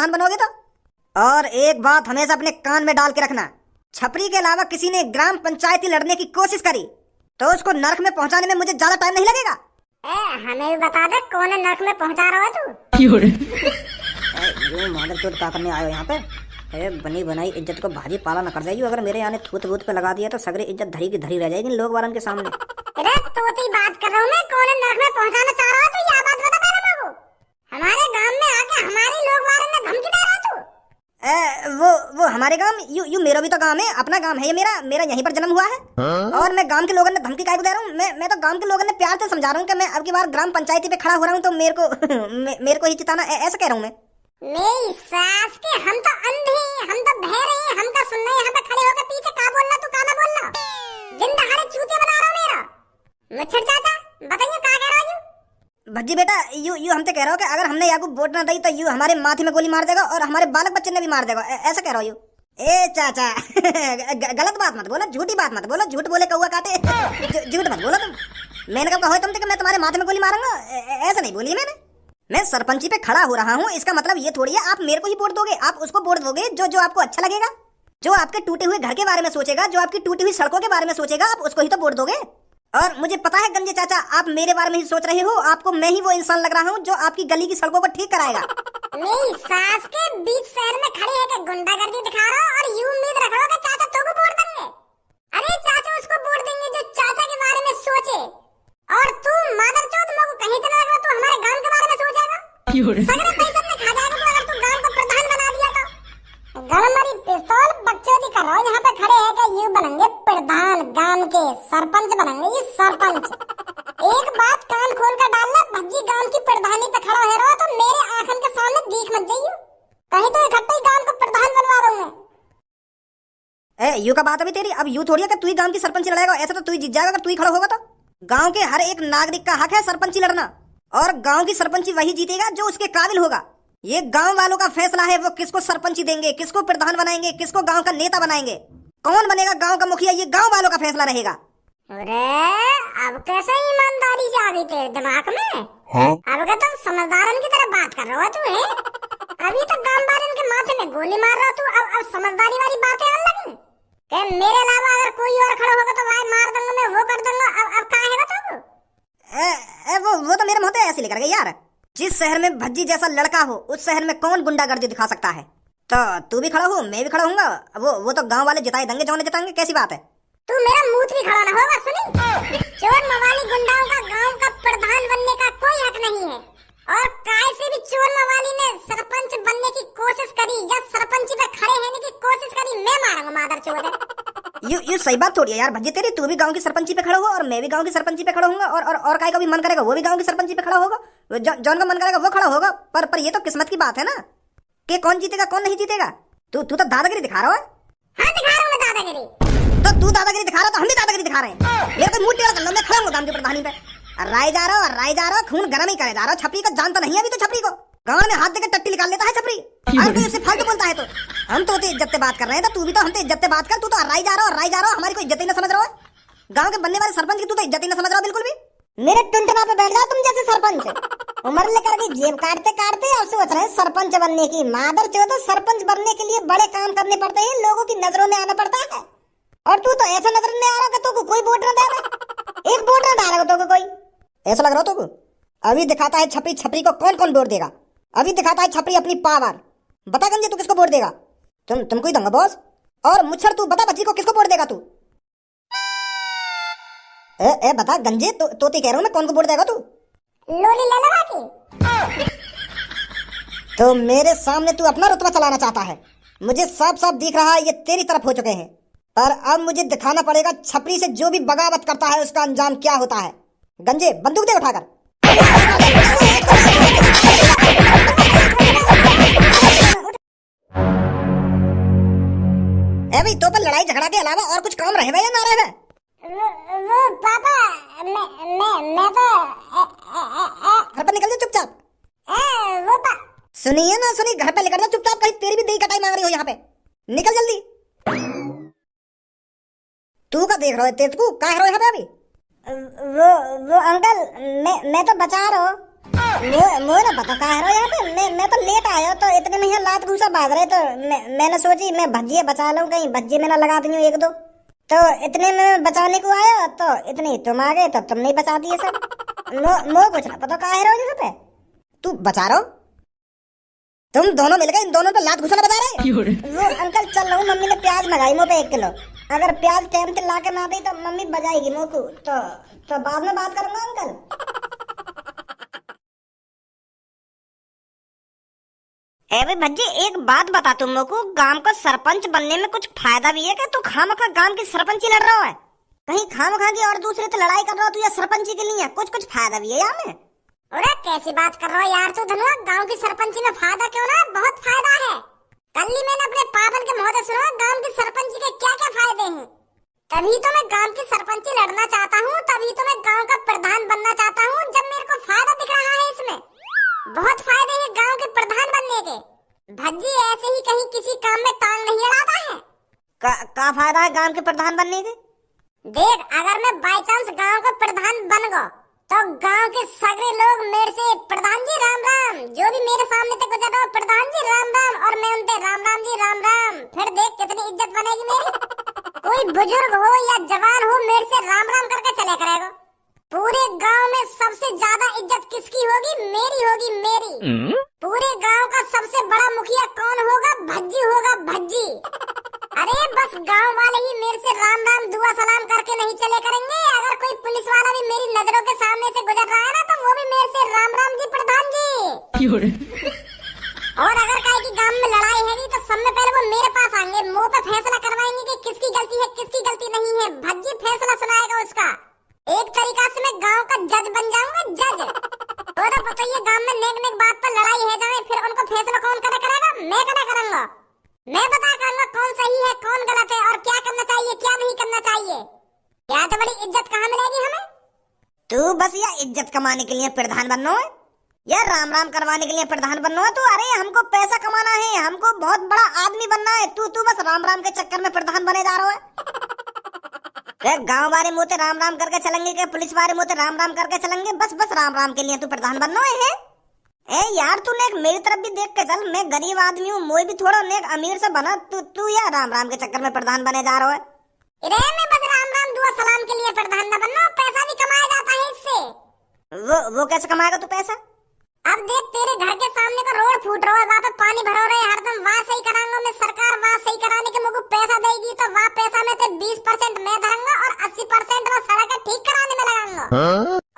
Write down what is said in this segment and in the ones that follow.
प्रधान बनोगे तो। और एक बात हमेशा अपने कान में डाल के रखना, छपरी के अलावा किसी ने ग्राम पंचायती लड़ने की कोशिश करी तो उसको नरक में पहुंचाने में मुझे ज्यादा टाइम नहीं लगेगा। हमें भी बता दे कौन नरक में पहुंचा रहा है तू। ये मादरचोद क्या करने आयो यहाँ पे। बनी बनाई इज्जत को भाजी पाला न कर जाइए। अगर मेरे यहाँ थूत बूत पे लगा दिया तो सगरी इज्जत धरी की धरी रह जाएगी लोग वारन के सामने। अरे तोती बात कर रहा हूँ मैं, कौन नरक में पहुंचाना चाह रहा है तू, ये बात बता पहले मेरे को। हमारे गांव में आके हमारे लोग वारन में धमकी दे रहा है तू। वो हमारे गांव, यू मेरा भी तो गांव है, अपना गांव है ये मेरा यहीं पर जन्म हुआ है। और मैं गांव के लोगों ने धमकी काहे को दे रहा हूँ। मैं तो गांव के लोगों ने प्यार से समझा रहा हूँ कि मैं अब की बार ग्राम पंचायती पे खड़ा हो रहा हूँ तो मेरे को ही जिताना, ऐसा कह रहा हूँ मैं। मेरी सास के हम तो अंधे हैं, हम तो बहरे हैं, हम तो सुन रहे हैं। यहाँ पे खड़े होकर पीछे का बोल रहा तू, का ना बोल रहा। दिन दहाड़े चूतिया बना रहा हूँ मेरा। मुच्छर चाचा बताइए का कह रहा है यू। भज्जी बेटा यू हमसे कह रहा हो कि अगर हमने याकूब वोट ना दी तो यू हमारे माथे में गोली मार देगा और हमारे बालक बच्चे ने भी मार देगा, ऐसा कह रहा हो यू। ए चाचा गलत बात मत बोलो, झूठी बात मत बोलो, झूठ बोले कौआ काटे। झूठ मत बोलो तुम। मैंने कब कहा तुमसे कि मैं तुम्हारे माथे में गोली मारूंगा, ऐसा नहीं बोली मैंने। मैं सरपंची पे खड़ा हो रहा हूँ, इसका मतलब ये थोड़ी है आप मेरे को ही वोट दोगे। आप उसको वोट दोगे जो आपको अच्छा लगेगा, जो आपके टूटे हुए घर के बारे में सोचेगा, जो आपकी टूटी हुई सड़कों के बारे में सोचेगा, आप उसको ही तो वोट दोगे। और मुझे पता है गंजे चाचा आप मेरे बारे में ही सोच रहे हो, आपको मैं ही वो इंसान लग रहा हूँ जो आपकी गली की सड़कों को ठीक कराएगा। मेरी सास के बीच शहर में खड़े है कि गुंडागर्दी दिखा रहा हो और यूं उम्मीद रख रहा हो कि चाचा तो को वोट देंगे। अरे चाचा उसको वोट देंगे जो चाचा के बारे में सोचे। और तू मादरचोद मेरे को कहीं तो ना लगा तू हमारे गांव के बारे में सोचेगा। सगरे पैसे में खा जाएगा तू अगर तू गांव को प्रधान बना दिया तो। गलमारी पिस्तौल बकचोदी कर रहा हो, यहाँ पे खड़े है कि यू बनेंगे प्रधान, गांव के सरपंच बनेंगे ये सरपंच। एक बात कान खोल कर डालना, भज्जी गांव की प्रधानी पे खड़ा है रहा तो मेरे आंखन के सामने दिख मत जाइयो, कहीं तो इकट्ठा ही गांव को प्रधान बनवा दूंगा। यू का बात अभी तेरी, अब यू थोड़ी है कि तू ही गांव की सरपंची लड़ाएगा, ऐसा तो तू ही जीत जाएगा अगर तू ही खड़ा होगा तो। गांव के हर एक नागरिक का हक है सरपंची लड़ना, और गांव की सरपंची वही जीतेगा जो उसके काबिल होगा। ये गांव वालों का फैसला है वो किसको सरपंची देंगे, किसको प्रधान बनाएंगे, किसको गांव का नेता बनाएंगे, कौन बनेगा गांव का मुखिया, ये गांव वालों का फैसला रहेगा। अरे अब कैसे ईमानदारी से आ गई तेरे दिमाग में। हाँ? अब का तुम समझदारन की तरह बात कर रहा है तू है। अभी तक गांव वालों के माथे में गोली मार रहा तू, अब समझदारी वाली बातें आने लगी कि मेरे अलावा अगर कोई और खड़ा होगा तो भाई मार दूंगा मैं, वो कर दूंगा। अब कहाँ है तू? वो तो मेरे मुंह पे ऐसे लेकर गए यार। जिस शहर में भज्जी जैसा लड़का हो उस शहर में कौन गुंडागर्दी दिखा सकता है। तो तू भी खड़ा हो, मैं भी खड़ा होऊंगा, वो तो गांव वाले जिताए देंगे जो जिताएंगे, कैसी बात है। तू मेरा मुंह भी खड़ा ना होगा सुनी। चोर मवाली गुंडाओं का गांव का प्रधान बनने का कोई हक नहीं है। और काय से भी चोर मवाली ने सरपंच बनने की कोशिश करी या सरपंची पे खड़े होने की कोशिश करी, मैं मारूंगा मादरचोद। यू सही बात थोड़ी है यार भज्जी तेरी। तू भी गांव की सरपंची पे खड़ा हो और मैं भी गांव की सरपंची पे खड़ा होऊंगा, और काय का भी मन करेगा वो भी गांव की सरपंची पे खड़ा होगा, जौन का मन करेगा वो खड़ा होगा। पर ये तो किस्मत की बात है ना कि कौन जीतेगा कौन नहीं जीतेगा। तू तो दादागिरी दिखा रहा है। हाँ दिखा रहा हूँ मैं दादागिरी। तो तू दादागिरी दिखा रहा तो हम भी दादागिरी दिखा रहे हैं। मेरे को मुंह टेढ़ा कर लो, मैं खड़ा हूँ गांव की प्रधानी पे। राय जा रहा खून गरम ही करे जा रहा। छपरी को जानता नहीं है अभी तो, छपरी को गांव में हाथ देकर टट्टी निकाल लेता है छपरी। अगर तू इससे फालतू बोलता है तो हम तो इज्जत से बात कर रहे हैं, तो तू भी तो हमसे इज्जत से बात कर। तू तो राय जा रहा हमारी कोई इज्जत ही ना समझ रहा है। गांव के बनने वाले सरपंच की तू तो इज्जत ही ना समझ रहा बिल्कुल भी। मेरे टुंटना पे बैठ जाओ तुम जैसे सरपंच। उम्र लेकर के जेब काटते काटते और सोच रहे सरपंच बनने की। मादरचोद सरपंच बनने के लिए बड़े काम करने पड़ते हैं, लोगों की नजरों में आना पड़ता है। और तू तो ऐसा नजर में आ रहा है कि तू कोई वोट ना दे रहा, एक वोट ना डालेगा तो कोई। ऐसा लग रहा हो तुमको? अभी दिखाता है छपरी को कौन कौन वोट देगा। अभी दिखाता है छपरी अपनी पावर। बता गंजे तू किसको वोट देगा? तुमको ही दूंगा बॉस। और मुच्छर तू बता बच्ची को किसको वोट देगा तू? ए बता गंजे तोती कह रहा हूं मैं, कौन को वोट देगा तू? लोली ललवा की। तो मेरे सामने तू अपना रुतबा चलाना चाहता है। मुझे साफ साफ दिख रहा है ये तेरी तरफ हो चुके हैं, पर अब मुझे दिखाना पड़ेगा छपरी से जो भी बगावत करता है उसका अंजाम क्या होता है। गंजे बंदूक दे उठाकर। भाई तो पर लड़ाई झगड़ा के अलावा और कुछ काम रहे या ना रहे? वो पापा मैं तो घर पर निकल जा चुपचाप। वो सुनिए ना सुनिए, घर पे लेकर जा चुपचाप, कहीं तेरी भी दही कटाई मांग रही हो यहाँ पे। निकल जल्दी। तू का देख रहा है? तेज को कहाँ है यहाँ पे अभी? वो अंकल मैं तो बचा रहा हूँ। मुझे ना पता कहाँ है यहाँ पे। मैं तो लेट आया तो इतने में यहाँ लात घूसा बाज रहे, तो मैंने सोची मैं भज्जिए बचा लूं, कहीं भज्जी में ना लगा दी हूँ एक दो। तो इतने में बचाने को आया तो इतने ही तुम आ गए, तो तुमने ही बचा दिए सब। मो कुछ ना पता कहाँ है यहाँ पे। तू बचा रहा हो, तुम दोनों मिलकर इन दोनों पे लात घुसाना बता रहे। वो अंकल चल रहा हूँ, मम्मी ने प्याज मंगाई मुँह पे 1 किलो। अगर प्याज टाइम से ला के ना दी तो मम्मी बजाएगी मुँह को। तो बाद में बात करूंगा अंकल। ए भज्जी एक बात बता, तुम लोग को गांव का सरपंच बनने में कुछ फायदा भी है क्या? तू खामखा गांव की सरपंची लड़ रहा है, कहीं खामखा की और दूसरे से लड़ाई कर रहा हो तू, या सरपंची के लिए कुछ फायदा भी है यहाँ में? अरे कैसी बात कर रहा हो यार तू धनुआ, गांव की सरपंची में फायदा क्यों ना, बहुत फायदा है। कल ही मैंने अपने पापन के मुंह से सुना गांव की सरपंची के क्या क्या फायदे हैं। तभी तो मैं गांव की सरपंची लड़ना चाहता हूँ, तभी तो मैं गांव का प्रधान बनना चाहता हूँ, जब मेरे को फायदा दिख रहा है इसमें। बहुत फायदे हैं गांव के प्रधान बनने के। भज्जी ऐसे ही कहीं किसी काम में टांग नहीं अड़ाता है। का फायदा है गांव के प्रधान बनने के? देख, अगर मैं बाई चांस गांव का प्रधान बन गया तो गांव के सगरे लोग मेरे से प्रधान जी राम राम, जो भी मेरे सामने से गुजर रहा हो प्रधान जी राम राम, और मैं उनसे राम राम जी राम राम। फिर देख कितनी इज्जत बनेगी मेरी। कोई बुजुर्ग हो या जवान हो मेरे से राम राम करके चले करेगा। पूरे गांव में सबसे ज्यादा इज्जत किसकी होगी? मेरी होगी, मेरी। पूरे गांव का सबसे बड़ा मुखिया कौन होगा? भज्जी होगा, भज्जी। अरे बस गांव वाले ही मेरे से राम राम दुआ सलाम करके नहीं चले करेंगे। अगर कोई पुलिस वाला भी मेरी नजरों के सामने से गुजर रहा है ना, तो वो भी मेरे से राम राम जी प्रधान जी। और अगर कहीं की गांव में लड़ाई है तो सब में पहले वो मेरे पास आएंगे, मुंह पे फैसला करवाएंगे कि किसकी गलती है किसकी गलती नहीं है। भज्जी फैसला सुनाएगा उसका। एक तरीका से मैं गांव का जज बन जाऊंगा, जज। तो बताइए गांव में नेक नेक बात पर लड़ाई है जाए, फिर उनको फैसला कौन करेगा? मैं करूंगा। मैं बता करूंगा कौन सही है कौन गलत है, और क्या करना चाहिए क्या नहीं करना चाहिए। क्या तो बड़ी इज्जत कहाँ मिलेगी हमें? तू बस या इज्जत कमाने के लिए प्रधान बनना है या राम राम करवाने के लिए प्रधान बनना है? तो अरे हमको पैसा कमाना है, हमको बहुत बड़ा आदमी बनना है। तू बस राम राम के चक्कर में प्रधान बने जा रहा है। गांव वाले मुँह से राम राम करके चलेंगे क्या पुलिस वाले मुँह से राम राम करके चलेंगे? बस राम राम के लिए तू प्रधान बनना है। ए यार तू नेक मेरी तरफ भी देख के चल, मैं गरीब आदमी हूँ, मोई भी थोड़ा नेक अमीर से बना। तू या राम राम के चक्कर में प्रधान बने जा रहा है। अरे मैं बस राम राम दुआ सलाम के लिए प्रधान न बनना, पैसा भी कमाया जाता है इससे। वो कैसे कमाएगा तू पैसा? अब देख, तेरे घर के सामने का रोड फूट रहा है, वहाँ पे पानी भरो रहे हरदम, वहाँ सही कराऊंगा मैं। सरकार वहाँ सही कराने के मुझको पैसा देगी, तो वहाँ पैसा में से 20% मैं धरूंगा और 80% मैं सड़क ठीक कराने में लगाऊंगा।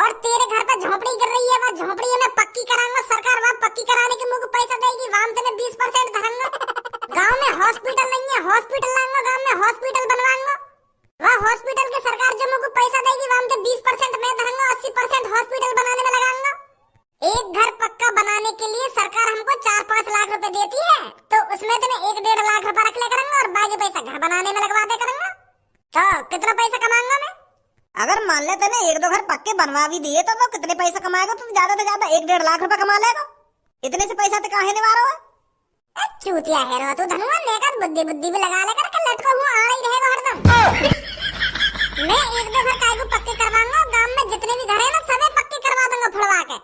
और तेरे घर पे झोपड़ी गिर रही है, वहाँ झोपड़ी मैं पक्की कराऊंगा, सरकार वहाँ पक्की कराने के मुझको पैसा देगी, वहाँ से मैं 20% धरूंगा। गाँव में हॉस्पिटल नहीं है, हॉस्पिटल लाऊंगा, गाँव में हॉस्पिटल बनवाऊंगा, वहाँ हॉस्पिटल के सरकार जो मुझको पैसा देगी, वहाँ से 20% मैं धरूंगा, 80% हॉस्पिटल बनाने में लगाऊंगा। एक घर पक्का बनाने के लिए सरकार हमको 4-5 लाख रुपए देती है, तो उसमें तो मैं 1-1.5 लाख रुपए रख ले करूंगा और बाकी पैसा घर बनाने में लगवा दे करूंगा। तो कितना पैसा कमाऊंगा मैं? अगर मान लेते ना 1-2 घर पक्के बनवा भी दिए तो कितने पैसा कमाएगा? तो ज्यादा से ज्यादा 1-1.5 लाख रुपए कमा लेगा। इतने से पैसा तो कहाँ निभा रहा है? चूतिया है रो तू धनुआ, नेकत बुद्धि भी लगा लेकर के लटको हुआ आ रही रहेगा हरदम। मैं 1-2 घर काय को पक्के करवाऊंगा, गांव में जितने भी घर है ना सबे पक्के करवा दूंगा फुड़वा के।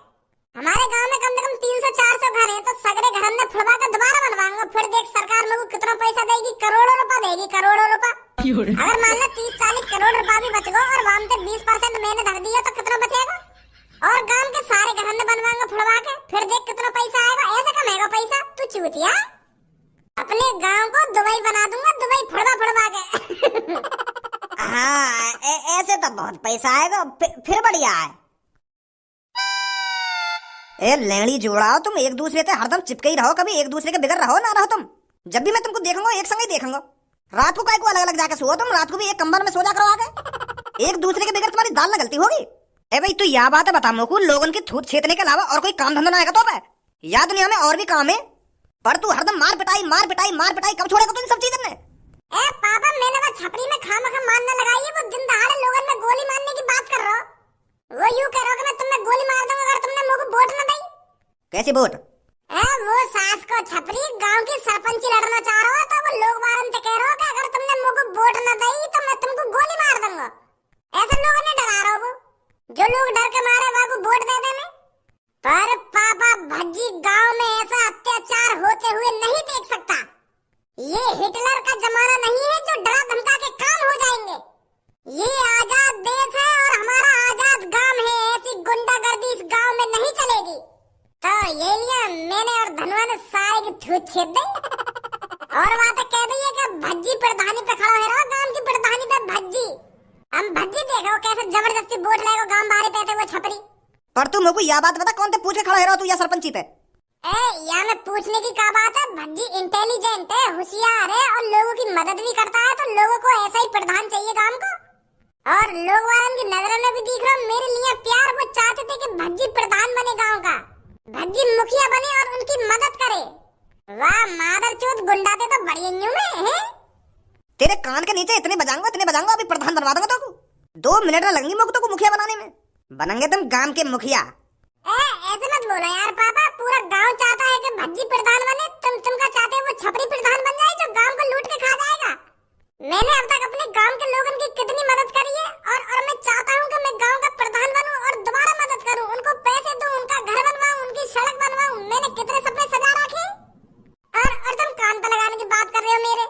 हमारे गांव में कम से कम 300-400 घर हैं, तो सगरे घर हमने फुड़वा के दोबारा बनवाऊंगा। फिर देख सरकार मुझको कितना पैसा देगी, करोड़ों रुपए देगी, करोड़ों रुपए। अगर मान लो 30-40 करोड़ रुपए भी बच गो और वहाँ से 20% मैंने धर दिया तो कितना बचेगा? और गांव के सारे घर हमने बनवाऊंगा फुड़वा के, फिर देख कितना पैसा आएगा। ऐसे कमाएगा पैसा तू चूतिया। अपने गांव को दुबई बना दूंगा, दुबई फुड़वा के। हाँ ऐसे तो बहुत पैसा आएगा, फिर बढ़िया है। ए लेंगड़ी जोड़ाओ, तुम एक दूसरे से हरदम चिपके ही रहो, कभी एक दूसरे के बिगड़ रहो ना रहो तुम। जब भी मैं तुमको देखूंगा एक संग ही देखूंगा। रात को काय को अलग अलग जाके सोओ तुम, रात को भी एक कंबल में सो जा करो आगे। एक दूसरे के बिगड़ तुम्हारी दाल न गलती होगी। ए भाई तू यह बात है बता मोकू, लोगन की थूत छेदने के अलावा और कोई काम धंधा ना आएगा तो? या दुनिया में और भी काम है, पर तू हरदम मार पिटाई कब छोड़ेगा तू इन सब चीजों में? ए पापा, मैंने वो छपरी में खामखा मारने लगाई है, वो दिन दहाड़े लोगन में गोली मारने की बात कर रहा हो। वो यूं कह रहा हो कि मैं तुम्हें गोली मार दूंगा अगर तुमने मुझको वोट न दी। कैसी वोट? वो सास को छपरी गांव की सरपंची लड़ना चाह रहा हो, तो वो लोग वारन से कह रहा हो कि अगर तुमने मुझको वोट न दी तो मैं तुमको गोली मार दूंगा। ऐसे लोगों ने डरा रहा हो, जो लोग डर के मारे वो वोट दे देने। पर पापा भज्जी गांव में ऐसा अत्याचार होते हुए नहीं देख सकता। ये हिटलर का जमाना नहीं है जो डरा धमका के काम हो जाएंगे। ये आजाद देश है और हमारा आजाद गांव है। ऐसी गुंडागर्दी इस गांव में नहीं चलेगी। तो ये लिया मैंने और धनवा ने सारे की थूत छेद दी और बात कह दी है कि भज्जी प्रधानी पे खड़ा है रहो, गांव की प्रधानी पे भज्जी। हम भज्जी देखो कैसे जबरदस्ती वोट लेगा गांव बाहर पे वो छपरी। पर तू मेरे को यह बात बता, कौन ते पूछ के खड़ा है रहो तू या सरपंची पे? या में पूछने की क्या बात है, भज्जी इंटेलिजेंट है, होशियार है और लोगों की मदद भी करता है। तो लोगों को ऐसा ही प्रधान चाहिए गांव को। और लोग वालों की नजरों में भी दिख रहा मेरे लिए प्यार। वो चाहते थे कि भज्जी प्रधान बने गांव का, भज्जी मुखिया बने और उनकी मदद करे। वाह मादरचोद गुंडा थे तो बड़ी न्यू में है। तेरे कान के नीचे इतने बजाऊंगा अभी प्रधान बनवा दूंगा तो 2 मिनट में लगेंगे मुझको मुखिया बनाने में। बनेंगे तुम गांव के मुखिया। ऐसे मत बोलो यार पापा, पूरा गांव चाहता है कि भज्जी प्रधान बने। तुम क्या चाहते हो वो छपरी प्रधान बन जाए जो गांव को लूट के खा जाएगा? मैंने अब तक अपने गांव के लोगों की कितनी मदद करी है और मैं चाहता हूँ कि मैं गांव का प्रधान बनूं और दोबारा मदद करूं, उनको पैसे दूं, उनका घर बनवाऊं, उनकी सड़क बनवाऊं। मैंने कितने सपने सजा रखे और तुम कान पर लगाने की बात कर रहे हो मेरे।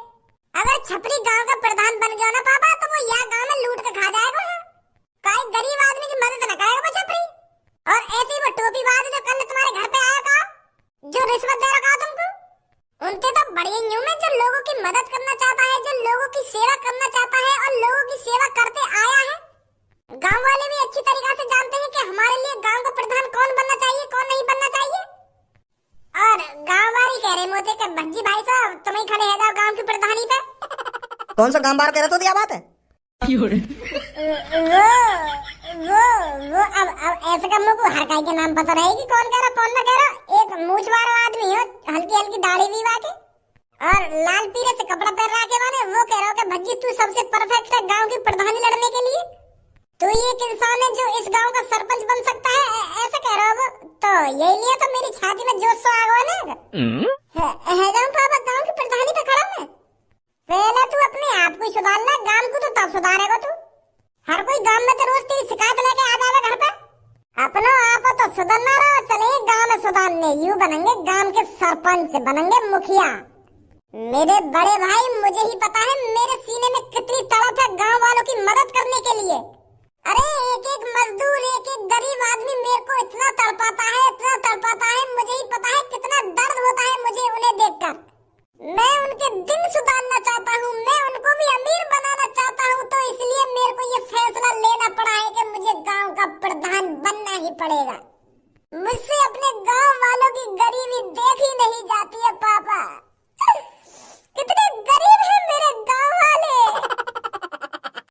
अगर छपरी गांव का प्रधान बन गया ना पापा तो वो यहाँ गांव में लूट के खा जाएगा। कोई गरीब आदमी की मदद न करेगा वो छपरी। और ऐसे ही वो टोपीबाज जो कल तुम्हारे घर पे आया था, जो रिश्वत दे रखा तुमको, उनके तो बड़ी न्यू में जो लोगों की मदद करना चाहता है, जो लोगों की सेवा करना चाहता है और लोगों की सेवा करते आया है। गांव वाले भी अच्छी तरीके से जानते हैं कि हमारे लिए गांव का प्रधान कौन बनना चाहिए कौन नहीं बनना चाहिए। और गांव वाले कह रहे मोते कि भज्जी भाई साहब तुम ही खड़े है जाओ गांव की प्रधानी पे। कौन सा गांव बाहर कह रहे तो क्या बात है? वो अब ऐसे का मुझको हर काई के नाम पता रहेगी कौन कह रहा कौन ना कह रहा। एक मूछ वाला आदमी हो, हल्की हल्की दाढ़ी भी बाकी और लाल पीले से कपड़ा पहन रहा के माने वो कह रहा हो कि भज्जी तू सबसे परफेक्ट है गांव की प्रधानी लड़ने के लिए। तू एक इंसान है जो इस गांव का सरपंच बन सकता है, ऐसे कह रहा हो। तो यही लिए तो मेरी छाती में जोश आ गया ना। है जाऊं पापा गांव की प्रधानी पे खड़ा मैं। पहले तू अपने आप को सुधार ले, गांव को तो तब सुधारेगा तू। हर कोई गांव में तो रोज तेरी शिकायत लेके आ जाएगा घर पे। अपनो आप तो सुधरना रहो, चले गांव में सुधारने। यू बनेंगे गांव के सरपंच, बनेंगे मुखिया। मेरे बड़े भाई मुझे ही पता है मेरे सीने में कितनी तड़प है गांव वालों की मदद करने के लिए। अरे एक एक मजदूर, एक एक गरीब आदमी मेरे को इतना तड़पाता है, इतना तड़पाता है। मुझे ही पता है कितना दर्द होता है मुझे उन्हें देखकर। मैं उनके दिन सुधारना चाहता हूँ, मैं उनको भी अमीर बनाना चाहता हूँ। तो इसलिए मेरे को ये फैसला लेना पड़ा है कि मुझे गांव का प्रधान बनना ही पड़ेगा। मुझसे अपने गांव वालों की